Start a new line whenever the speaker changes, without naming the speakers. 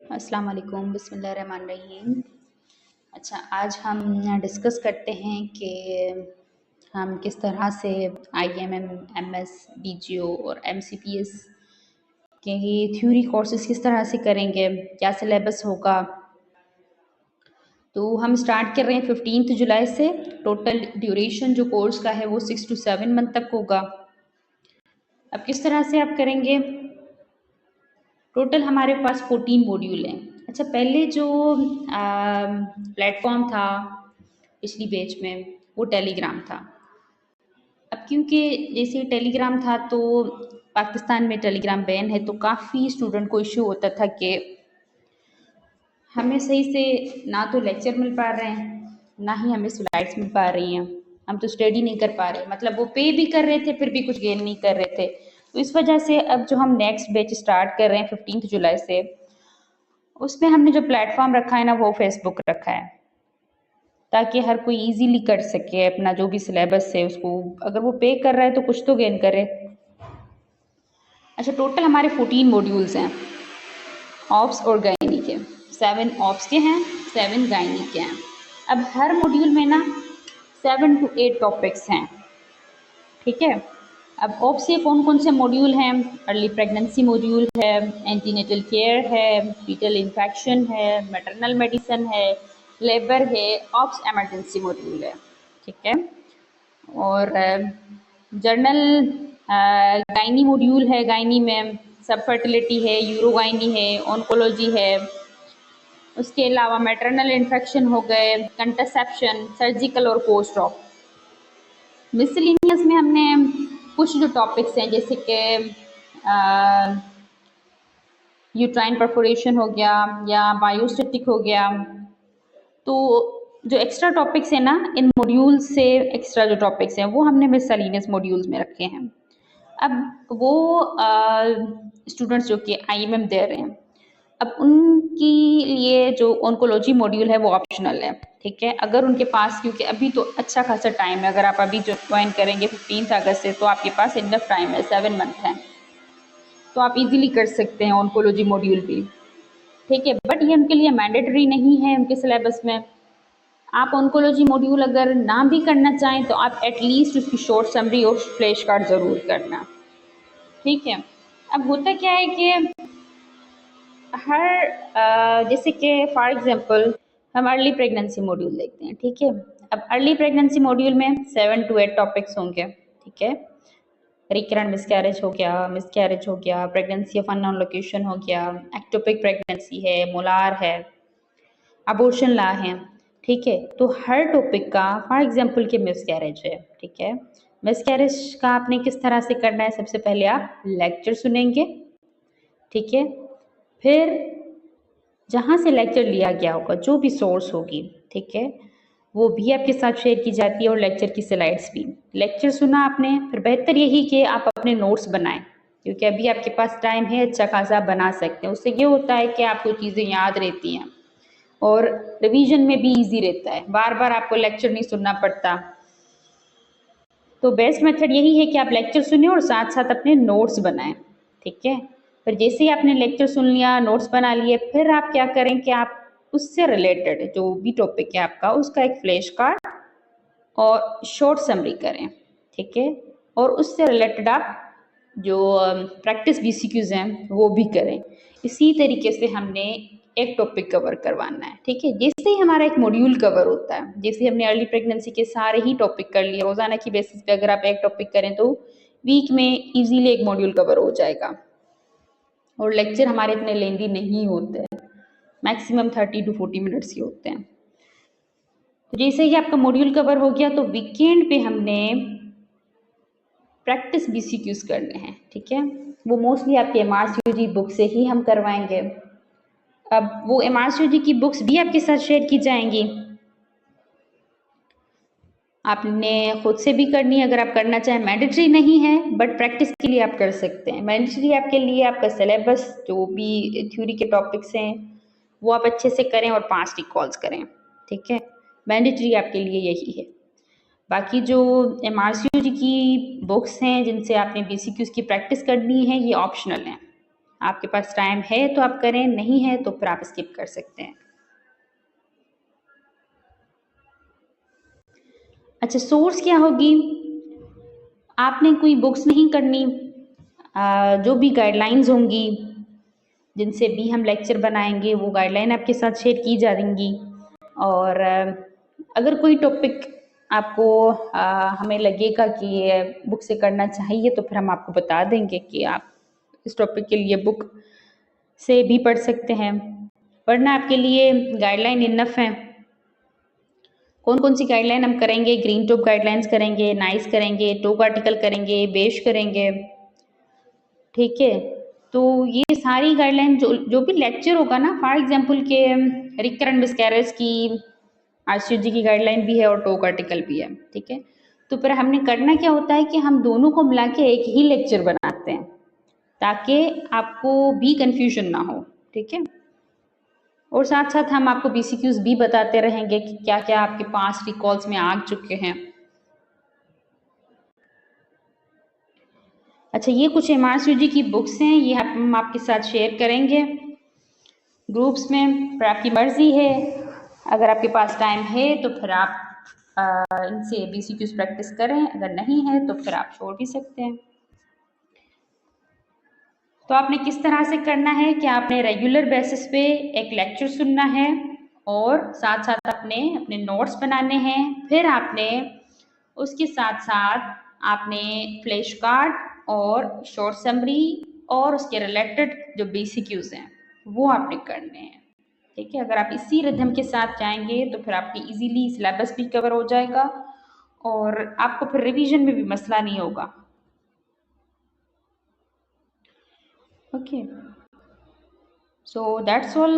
अस्सलाम वालेकुम, बिस्मिल्लाहिर्रहमानिर्रहीम। अच्छा, आज हम डिस्कस करते हैं कि हम किस तरह से आईएमएम, एमएस, बीजीओ और एमसीपीएस के थ्योरी कोर्सेज किस तरह से करेंगे, क्या सिलेबस होगा। तो हम स्टार्ट कर रहे हैं 15 जुलाई से। टोटल ड्यूरेशन जो कोर्स का है वो 6 to 7 मंथ तक होगा। अब किस तरह से आप करेंगे? टोटल हमारे पास 14 मॉड्यूल हैं। अच्छा, पहले जो प्लेटफॉर्म था पिछली बैच में वो टेलीग्राम था। अब क्योंकि जैसे टेलीग्राम था तो पाकिस्तान में टेलीग्राम बैन है, तो काफ़ी स्टूडेंट को इश्यू होता था कि हमें सही से ना तो लेक्चर मिल पा रहे हैं, ना ही हमें स्लाइड्स मिल पा रही हैं। हम तो स्टडी नहीं कर पा रहे, मतलब वो पे भी कर रहे थे फिर भी कुछ गेन नहीं कर रहे थे। तो इस वजह से अब जो हम नेक्स्ट बैच स्टार्ट कर रहे हैं 15 जुलाई से, उसमें हमने जो प्लेटफॉर्म रखा है ना वो फेसबुक रखा है, ताकि हर कोई इजीली कर सके अपना जो भी सिलेबस है उसको। अगर वो पे कर रहा है तो कुछ तो गेन करे। अच्छा, टोटल हमारे 14 मॉड्यूल्स हैं ऑप्स और गायनी के। 7 ऑप्स के हैं, 7 गायनी के हैं। अब हर मॉड्यूल में ना 7 to 8 टॉपिक्स हैं, ठीक है। अब ऑप्स के कौन कौन से मॉड्यूल हैं? अर्ली प्रेगनेंसी मॉड्यूल है, एंटीनेटल केयर है, फीटल इन्फेक्शन है, मैटरनल मेडिसिन है, लेबर है, ऑप्स इमरजेंसी मॉड्यूल है, ठीक है। और जर्नल गायनी मॉड्यूल है। गायनी में सब फर्टिलिटी है, यूरोगायनी है, ऑन्कोलॉजी है। उसके अलावा मैटरनल इन्फेक्शन हो गए, कंट्रासेप्शन, सर्जिकल और पोस्ट ऑप। मिसलिनियस में हमने कुछ जो टॉपिक्स हैं जैसे कि यूट्राइन परफोरेशन हो गया या बायोस्टेटिक हो गया। तो जो एक्स्ट्रा टॉपिक्स हैं ना इन मॉड्यूल्स से, एक्स्ट्रा जो टॉपिक्स हैं वो हमने मिसलिनियस मॉड्यूल्स में रखे हैं। अब वो स्टूडेंट्स जो कि आईएमएम दे रहे हैं, अब उनके लिए जो ऑन्कोलॉजी मॉड्यूल है वो ऑप्शनल है, ठीक है। अगर उनके पास, क्योंकि अभी तो अच्छा खासा टाइम है, अगर आप अभी जो ज्वाइन करेंगे 15 अगस्त से, तो आपके पास इनफ टाइम है, 7 मंथ है, तो आप इजीली कर सकते हैं ऑन्कोलॉजी मॉड्यूल भी, ठीक है। बट ये उनके लिए मैंडेटरी नहीं है उनके सिलेबस में। आप ऑन्कोलॉजी मॉड्यूल अगर ना भी करना चाहें तो आप एटलीस्ट उसकी शॉर्ट समरी और फ्लैश कार्ड ज़रूर करना, ठीक है। अब होता क्या है कि हर जैसे कि फॉर एग्जांपल हम अर्ली प्रेगनेंसी मॉड्यूल देखते हैं, ठीक है। अब अर्ली प्रेगनेंसी मॉड्यूल में 7 to 8 टॉपिक्स होंगे, ठीक है। रिकरेंट मिसकैरेज हो गया, प्रेगनेंसी ऑफ अननोन लोकेशन हो गया, एक्टोपिक प्रेगनेंसी है, मोलार है, अबॉर्शन ला है, ठीक है। तो हर टॉपिक का, फॉर एग्जांपल कि मिसकैरेज है, ठीक है। मिसकैरेज का आपने किस तरह से करना है? सबसे पहले आप लेक्चर सुनेंगे, ठीक है। फिर जहाँ से लेक्चर लिया गया होगा, जो भी सोर्स होगी, ठीक है, वो भी आपके साथ शेयर की जाती है और लेक्चर की स्लाइड्स भी। लेक्चर सुना आपने, फिर बेहतर यही कि आप अपने नोट्स बनाएं, क्योंकि अभी आपके पास टाइम है, अच्छा खासा बना सकते हैं। उससे ये होता है कि आपको चीज़ें याद रहती हैं और रिवीजन में भी इजी रहता है, बार बार आपको लेक्चर नहीं सुनना पड़ता। तो बेस्ट मेथड यही है कि आप लेक्चर सुने और साथ साथ अपने नोट्स बनाएं, ठीक है। फिर जैसे ही आपने लेक्चर सुन लिया, नोट्स बना लिए, फिर आप क्या करें कि आप उससे रिलेटेड जो भी टॉपिक है आपका, उसका एक फ्लैश कार्ड और शॉर्ट समरी करें, ठीक है। और उससे रिलेटेड आप जो प्रैक्टिस बीसीक्यूज हैं वो भी करें। इसी तरीके से हमने एक टॉपिक कवर करवाना है, ठीक है। जैसे ही हमारा एक मॉड्यूल कवर होता है, जैसे हमने अर्ली प्रेगनेंसी के सारे ही टॉपिक कर लिए, रोजाना की बेसिस पे अगर आप एक टॉपिक करें तो वीक में इजीली एक मॉड्यूल कवर हो जाएगा। और लेक्चर हमारे इतने लेंदी नहीं होते हैं, मैक्सिमम 30 to 40 मिनट्स ही होते हैं। तो जैसे ही आपका मॉड्यूल कवर हो गया तो वीकेंड पे हमने प्रैक्टिस बीसीक्यूज करने हैं, ठीक है। वो मोस्टली आपके एमआरसीयूजी बुक से ही हम करवाएंगे। अब वो एमआरसीयूजी की बुक्स भी आपके साथ शेयर की जाएंगी, आपने खुद से भी करनी है अगर आप करना चाहें। मैंडेटरी नहीं है, बट प्रैक्टिस के लिए आप कर सकते हैं। मैंडेटरी आपके लिए आपका सिलेबस, जो भी थ्योरी के टॉपिक्स हैं वो आप अच्छे से करें और 5 रिकॉल्स करें, ठीक है। मैंडेटरी आपके लिए यही है। बाकी जो एमआरसीयूजी की बुक्स हैं जिनसे आपने बीसीक्यूज की प्रैक्टिस करनी है, ये ऑप्शनल हैं। आपके पास टाइम है तो आप करें, नहीं है तो फिर आप स्किप कर सकते हैं। अच्छा, सोर्स क्या होगी? आपने कोई बुक्स नहीं करनी, जो भी गाइडलाइंस होंगी जिनसे भी हम लेक्चर बनाएंगे वो गाइडलाइन आपके साथ शेयर की जाएंगी। और अगर कोई टॉपिक आपको हमें लगेगा कि ये बुक से करना चाहिए तो फिर हम आपको बता देंगे कि आप इस टॉपिक के लिए बुक से भी पढ़ सकते हैं, वरना आपके लिए गाइडलाइन इनफ है। कौन कौन सी गाइडलाइन हम करेंगे? ग्रीन टॉप गाइडलाइंस करेंगे, नाइस करेंगे, टॉक आर्टिकल करेंगे, बेश करेंगे, ठीक है। तो ये सारी गाइडलाइन जो जो भी लेक्चर होगा ना, फॉर एग्जांपल के रिकरेंट मिसकैरेज की आईसीयूजी की गाइडलाइन भी है और टॉक आर्टिकल भी है, ठीक है। तो फिर हमने करना क्या होता है कि हम दोनों को मिला के एक ही लेक्चर बनाते हैं ताकि आपको भी कंफ्यूजन ना हो, ठीक है। और साथ साथ हम आपको बीसीक्यूज भी बताते रहेंगे कि क्या क्या आपके पास रिकॉल्स में आ चुके हैं। अच्छा, ये कुछ एमआरसीयूजी की बुक्स हैं, ये हम आपके साथ शेयर करेंगे ग्रुप्स में, पर आपकी मर्जी है। अगर आपके पास टाइम है तो फिर आप इनसे बीसीक्यूज प्रैक्टिस करें, अगर नहीं है तो फिर आप छोड़ भी सकते हैं। तो आपने किस तरह से करना है कि आपने रेगुलर बेसिस पे एक लेक्चर सुनना है और साथ साथ अपने अपने नोट्स बनाने हैं। फिर आपने उसके साथ साथ आपने फ्लैश कार्ड और शॉर्ट समरी और उसके रिलेटेड जो बीसीक्यूज हैं वो आपने करने हैं, ठीक है। अगर आप इसी रिदम के साथ जाएंगे तो फिर आपकी इजीली सिलेबस भी कवर हो जाएगा और आपको फिर रिवीजन में भी मसला नहीं होगा। Okay, so that's all.